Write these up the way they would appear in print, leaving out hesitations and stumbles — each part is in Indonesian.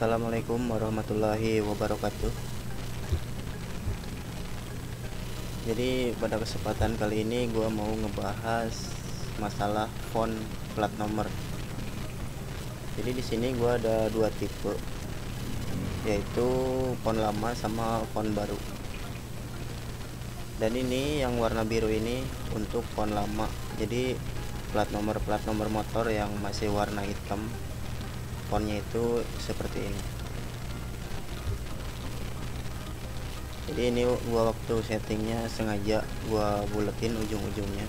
Assalamualaikum warahmatullahi wabarakatuh. Jadi pada kesempatan kali ini gue mau ngebahas masalah font plat nomor. Jadi di sini gue ada dua tipe, yaitu font lama sama font baru. Dan ini yang warna biru ini untuk font lama. Jadi plat nomor motor yang masih warna hitam, fontnya itu seperti ini. Jadi ini gua waktu settingnya sengaja gua buletin ujung-ujungnya,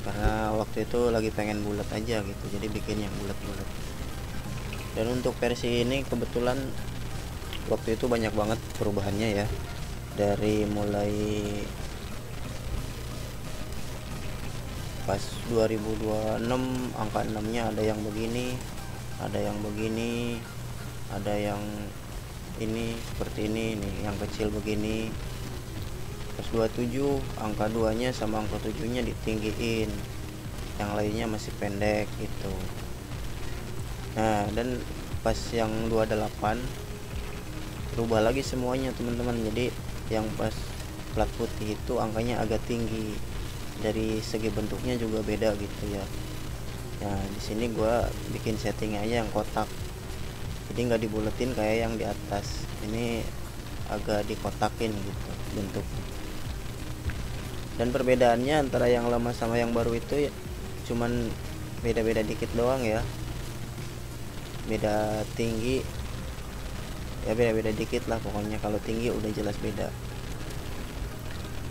karena waktu itu lagi pengen bulat aja gitu, jadi bikin yang bulat-bulat. Dan untuk versi ini kebetulan waktu itu banyak banget perubahannya ya, dari mulai pas 2026 angka 6 nya ada yang begini, ada yang begini, ada yang ini seperti ini nih, yang kecil begini. Pas 27 angka 2 nya sama angka 7 nya ditinggiin, yang lainnya masih pendek gitu. Nah, dan pas yang 28 berubah lagi semuanya teman-teman. Jadi yang pas plat putih itu angkanya agak tinggi, dari segi bentuknya juga beda gitu ya. Nah, di sini gua bikin setting aja yang kotak, jadi nggak dibuletin kayak yang di atas. Ini agak dikotakin gitu bentuk. Dan perbedaannya antara yang lama sama yang baru itu cuman beda-beda dikit doang ya, beda tinggi ya, beda-beda dikit lah pokoknya. Kalau tinggi udah jelas beda.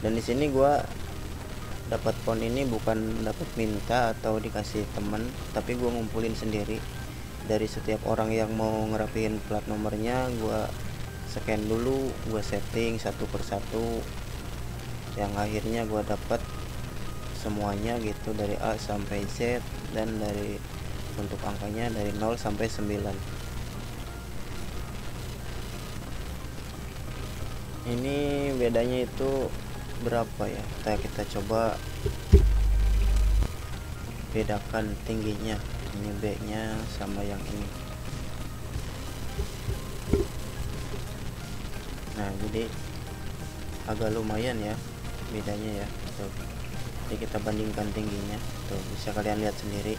Dan di sini gua dapat font ini bukan dapat minta atau dikasih temen, tapi gua ngumpulin sendiri dari setiap orang yang mau ngerapiin plat nomornya. Gua scan dulu, gua setting satu persatu, yang akhirnya gua dapat semuanya gitu, dari A sampai Z, dan dari untuk angkanya dari 0 sampai 9. Ini bedanya itu berapa ya, kita coba bedakan tingginya. Ini B nya sama yang ini. Nah, jadi agak lumayan ya bedanya ya. Tuh, jadi kita bandingkan tingginya, tuh bisa kalian lihat sendiri,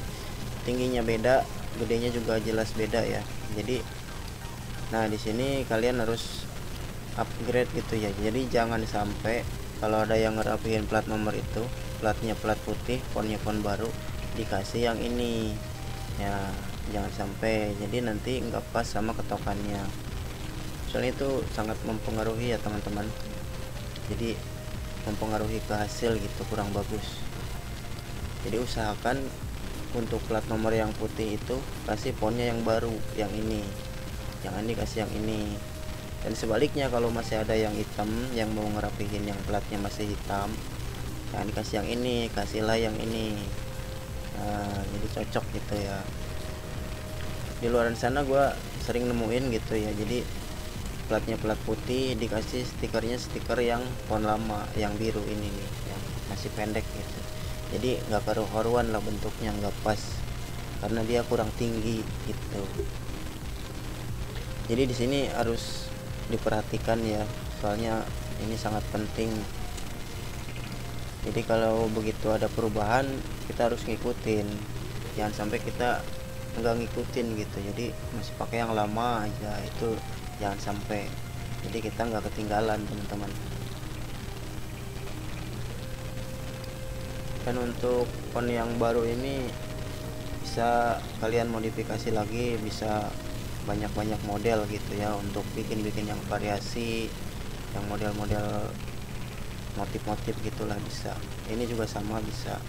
tingginya beda, gedenya juga jelas beda ya. Jadi nah di sini kalian harus upgrade gitu ya. Jadi jangan sampai kalau ada yang ngerapihin plat nomor itu, platnya plat putih, fontnya font baru, dikasih yang ini ya, jangan sampai. Jadi nanti nggak pas sama ketokannya, soalnya itu sangat mempengaruhi ya teman-teman. Jadi mempengaruhi ke hasil gitu, kurang bagus. Jadi usahakan untuk plat nomor yang putih itu kasih fontnya yang baru, yang ini, jangan dikasih yang ini. Dan sebaliknya, kalau masih ada yang hitam yang mau ngerapihin yang platnya masih hitam, jangan dikasih yang ini, kasihlah yang ini. Nah, jadi cocok gitu ya. Di luar sana gue sering nemuin gitu ya, jadi platnya plat putih dikasih stikernya stiker yang font lama, yang biru ini nih, yang masih pendek gitu. Jadi nggak karu-karuan lah bentuknya, nggak pas, karena dia kurang tinggi gitu. Jadi di sini harus diperhatikan ya, soalnya ini sangat penting. Jadi kalau begitu ada perubahan, kita harus ngikutin, jangan sampai kita nggak ngikutin gitu. Jadi masih pakai yang lama aja, itu jangan sampai. Jadi kita nggak ketinggalan teman-teman. Dan untuk font yang baru ini bisa kalian modifikasi lagi, bisa banyak-banyak model gitu ya, untuk bikin-bikin yang variasi, yang model-model motif-motif gitulah bisa. Ini juga sama bisa.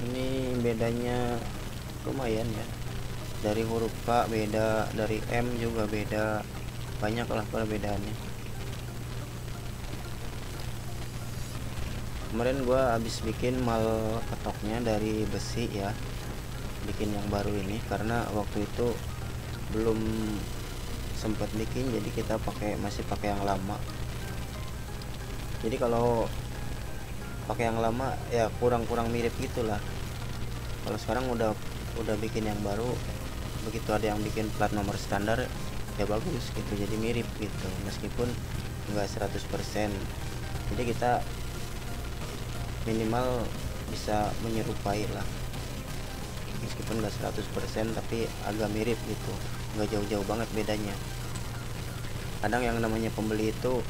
Ini bedanya lumayan ya, dari huruf K beda, dari M juga beda, banyak lah perbedaannya. Kemarin gua habis bikin mal ketoknya dari besi ya, bikin yang baru ini, karena waktu itu belum sempat bikin, jadi kita masih pakai yang lama. Jadi kalau pakai yang lama ya kurang mirip gitulah. Kalau sekarang udah bikin yang baru, begitu ada yang bikin plat nomor standar ya bagus gitu, jadi mirip gitu meskipun enggak 100%. Jadi kita minimal bisa menyerupai lah, meskipun enggak 100% tapi agak mirip gitu, enggak jauh-jauh banget bedanya. Kadang yang namanya pembeli itu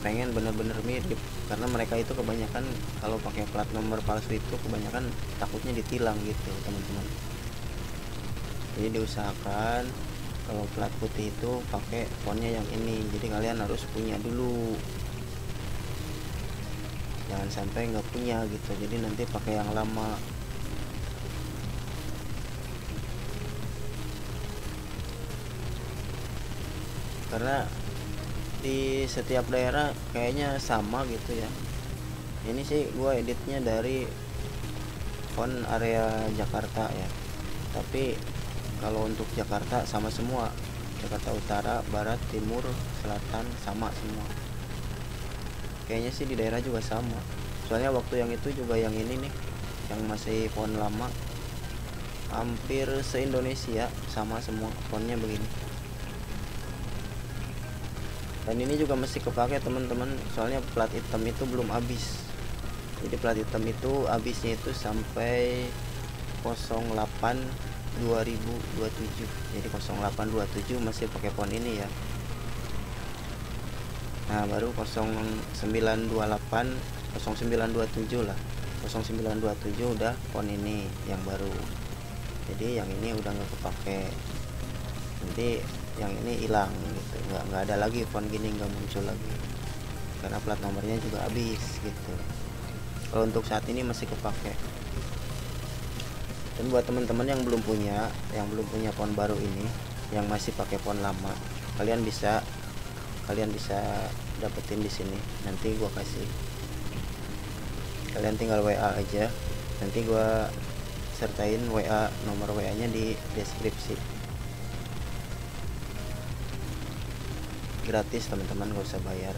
pengen bener-bener mirip, karena mereka itu kebanyakan kalau pakai plat nomor palsu itu kebanyakan takutnya ditilang gitu teman-teman. Jadi diusahakan kalau plat putih itu pakai fontnya yang ini, jadi kalian harus punya dulu, jangan sampai nggak punya gitu, jadi nanti pakai yang lama. Karena di setiap daerah kayaknya sama gitu ya. Ini sih gua editnya dari font area Jakarta ya, tapi kalau untuk Jakarta sama semua, Jakarta Utara, Barat, Timur, Selatan sama semua. Kayaknya sih di daerah juga sama. Soalnya waktu yang itu juga yang ini nih, yang masih font lama, hampir se-Indonesia sama semua fontnya begini. Dan ini juga masih kepake teman-teman, soalnya plat hitam itu belum habis. Jadi plat hitam itu habisnya itu sampai 08/2027. Jadi 08/27 masih pakai font ini ya. Nah baru 0928 0927 lah, 0927 udah font ini yang baru. Jadi yang ini udah nggak kepake, nanti yang ini hilang gitu, nggak ada lagi font gini, nggak muncul lagi karena plat nomornya juga habis gitu. Kalau untuk saat ini masih kepake. Dan buat teman-teman yang belum punya font baru ini, yang masih pakai font lama, kalian bisa dapetin di sini. Nanti gua kasih, kalian tinggal WA aja, nanti gua sertain nomor WA nya di deskripsi. Gratis teman-teman, gak usah bayar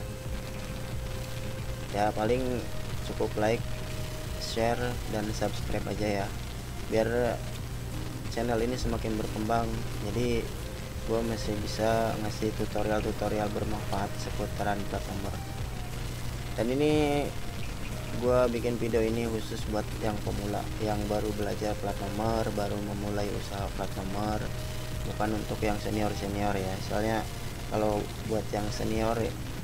ya, paling cukup like, share, dan subscribe aja ya, biar channel ini semakin berkembang. Jadi gue masih bisa ngasih tutorial bermanfaat seputaran plat nomor. Dan ini gue bikin video ini khusus buat yang pemula, yang baru belajar plat nomor, baru memulai usaha plat nomor, bukan untuk yang senior ya. Soalnya kalau buat yang senior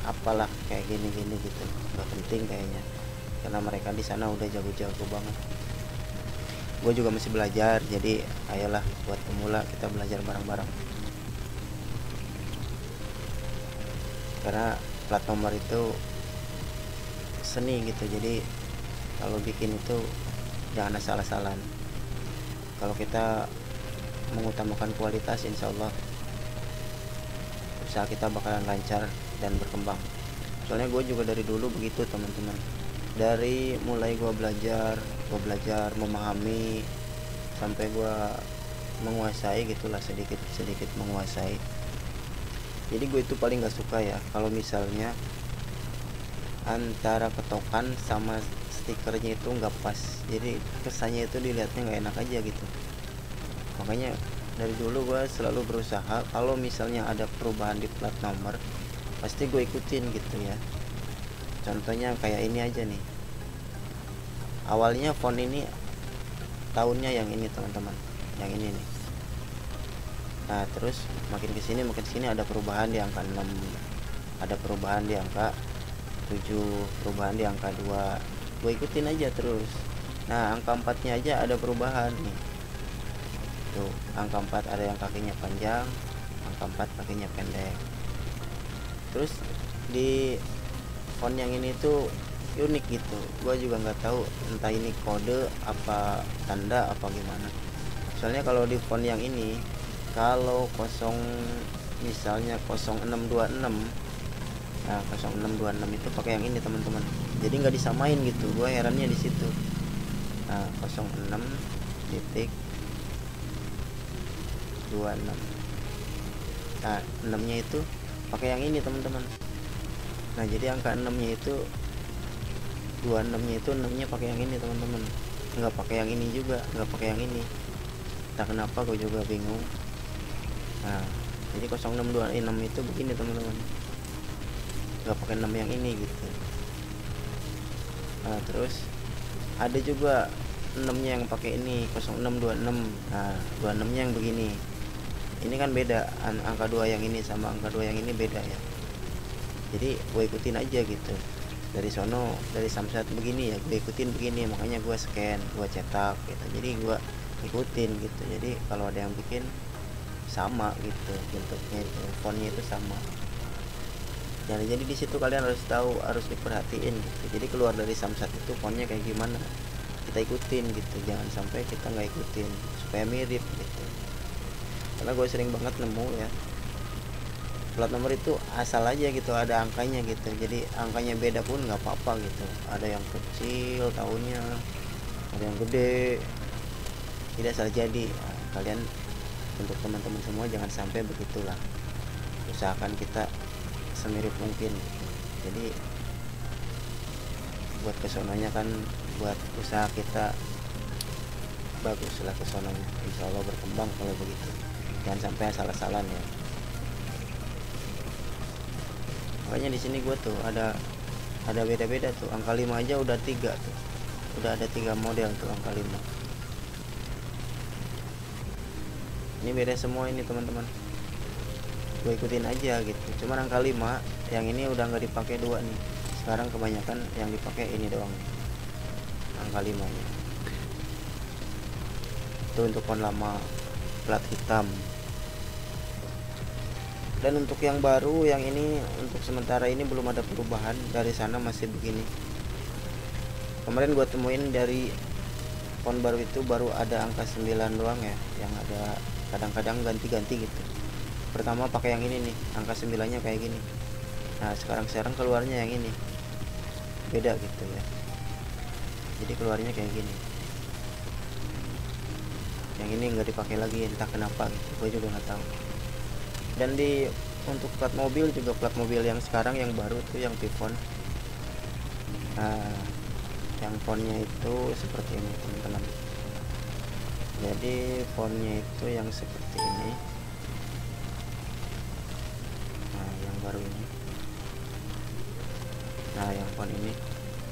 apalah kayak gini gitu, nggak penting kayaknya, karena mereka di sana udah jago-jago banget. Gue juga masih belajar, jadi ayolah buat pemula kita belajar bareng-bareng. Karena plat nomor itu seni gitu, jadi kalau bikin itu jangan asal-asalan. Kalau kita mengutamakan kualitas, insya Allah usaha kita bakalan lancar dan berkembang. Soalnya gue juga dari dulu begitu teman-teman, dari mulai gue belajar memahami sampai gue menguasai gitulah, sedikit menguasai. Jadi gue itu paling gak suka ya kalau misalnya antara ketokan sama stikernya itu nggak pas, jadi kesannya itu dilihatnya nggak enak aja gitu. Makanya dari dulu gue selalu berusaha kalau misalnya ada perubahan di plat nomor pasti gue ikutin gitu ya. Contohnya kayak ini aja nih, awalnya font ini tahunnya yang ini teman-teman, yang ini nih. Nah terus makin kesini ada perubahan di angka 6, ada perubahan di angka 7, perubahan di angka 2, gue ikutin aja terus. Nah angka 4 nya aja ada perubahan nih tuh, angka 4 ada yang kakinya panjang, angka 4 kakinya pendek. Terus di font yang ini tuh unik gitu, gue juga nggak tahu entah ini kode apa tanda apa gimana. Soalnya kalau di font yang ini, kalau misalnya 0626, nah 0626 itu pakai yang ini teman-teman, jadi nggak disamain gitu, gue herannya di situ. Nah 06.26, nah 6 nya itu pakai yang ini teman-teman. Nah jadi angka 6 nya itu 26 nya itu 6 nya pakai yang ini teman-teman, nggak pakai yang ini juga, nggak pakai yang ini, entah kenapa gue juga bingung. Nah jadi 0626 itu begini teman-teman, nggak pakai 6 yang ini gitu. Nah terus ada juga 6 nya yang pakai ini 0626. Nah 26 nya yang begini, ini kan beda, angka 2 yang ini sama angka 2 yang ini beda ya. Jadi gue ikutin aja gitu, dari sono, dari Samsat begini ya gue ikutin begini, makanya gue scan, gue cetak gitu, jadi gue ikutin gitu. Jadi kalau ada yang bikin sama gitu bentuknya, itu fontnya itu sama. Jadi di situ kalian harus tahu, harus diperhatiin gitu. Jadi keluar dari Samsat itu fontnya kayak gimana, kita ikutin gitu, jangan sampai kita nggak ikutin, supaya mirip gitu. Karena gue sering banget nemu ya, plat nomor itu asal aja gitu ada angkanya gitu, jadi angkanya beda pun nggak apa-apa gitu, ada yang kecil tahunnya, ada yang gede, tidak salah jadi. Nah, kalian, untuk teman-teman semua jangan sampai begitulah, usahakan kita semirip mungkin gitu. Jadi buat kesononya kan, buat usaha kita baguslah kesononya, insya Allah berkembang kalau begitu, jangan sampai asal-asalan ya. Makanya di sini gue tuh ada beda-beda tuh, angka 5 aja udah 3 tuh, udah ada 3 model tuh angka 5. Ini beda semua ini teman-teman, gue ikutin aja gitu. Cuman angka 5 yang ini udah nggak dipakai 2 nih, sekarang kebanyakan yang dipakai ini doang, angka 5 nya itu untuk font lama, plat hitam. Dan untuk yang baru, yang ini untuk sementara ini belum ada perubahan, dari sana masih begini. Kemarin gua temuin dari font baru itu baru ada angka 9 doang ya, yang ada kadang-kadang ganti-ganti gitu. Pertama pakai yang ini nih, angka 9 nya kayak gini. Nah sekarang keluarnya yang ini beda gitu ya, jadi keluarnya kayak gini. Yang ini nggak dipakai lagi, entah kenapa gitu, gue juga nggak tahu. Dan untuk plat mobil juga, plat mobil yang sekarang yang baru tuh yang Tifon, nah yang fontnya itu seperti ini teman-teman. Jadi fontnya itu yang seperti ini. Nah yang baru ini, nah yang font ini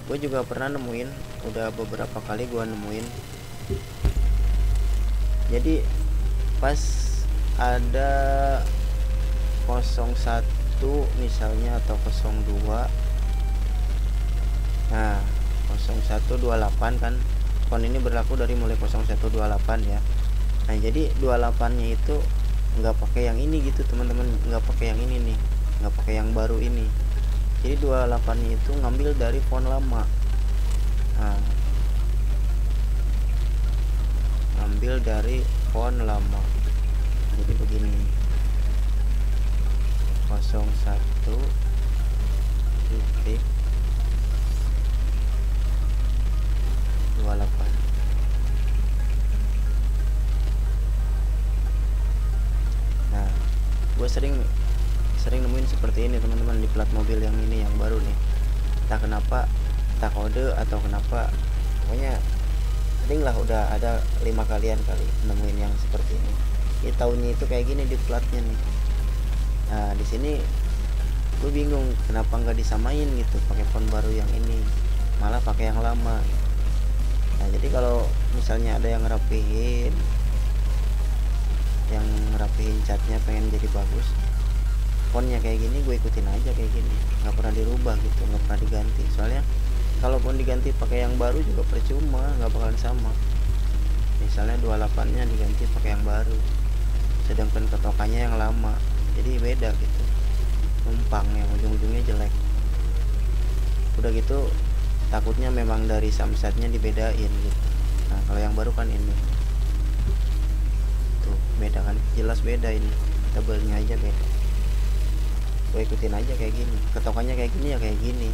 gue juga pernah nemuin, udah beberapa kali gue nemuin. Jadi pas ada 01 misalnya atau 02, nah 0128 kan, font ini berlaku dari mulai 0128 ya. Nah jadi 28 nya itu nggak pakai yang ini gitu teman-teman, nggak pakai yang ini nih, nggak pakai yang baru ini. Jadi 28 nya itu ngambil dari font lama. Nah, ngambil dari font lama, jadi begini, 01 titik 28. Nah gue sering nemuin seperti ini teman-teman di plat mobil yang ini, yang baru nih, entah kenapa, entah kode atau kenapa, pokoknya sering lah, udah ada 5 kalian kali nemuin yang seperti ini. Ini tahunnya itu kayak gini di platnya nih. Nah di sini gue bingung kenapa nggak disamain gitu, pakai font baru yang ini, malah pakai yang lama. Nah jadi kalau misalnya ada yang ngerapihin catnya, pengen jadi bagus, fontnya kayak gini gue ikutin aja kayak gini, nggak pernah dirubah gitu, nggak pernah diganti. Soalnya kalaupun diganti pakai yang baru juga percuma, nggak bakalan sama. Misalnya 28 nya diganti pakai yang baru, sedangkan ketokannya yang lama, jadi beda gitu, numpang, yang ujung-ujungnya jelek. Udah gitu takutnya memang dari Samsatnya dibedain gitu. Nah kalau yang baru kan ini tuh beda kan, jelas beda, ini tabelnya aja beda. Gue ikutin aja kayak gini, ketokannya kayak gini ya kayak gini.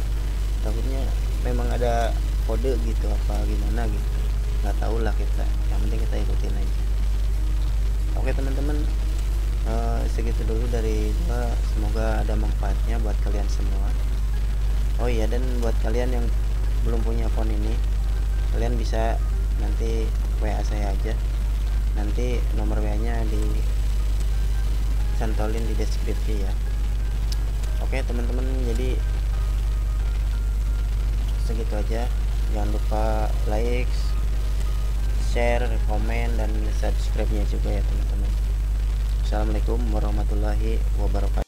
Takutnya memang ada kode gitu apa gimana gitu, nggak tahu lah kita, yang penting kita ikutin aja. Oke teman-teman, segitu dulu dari gua, semoga ada manfaatnya buat kalian semua. Oh iya, dan buat kalian yang belum punya phone ini, kalian bisa nanti WA saya aja, nanti nomor WA nya dicantolin di deskripsi ya. Oke teman-teman, jadi segitu aja. Jangan lupa like, share, komen, dan subscribe nya juga ya teman-teman. Assalamualaikum warahmatullahi wabarakatuh.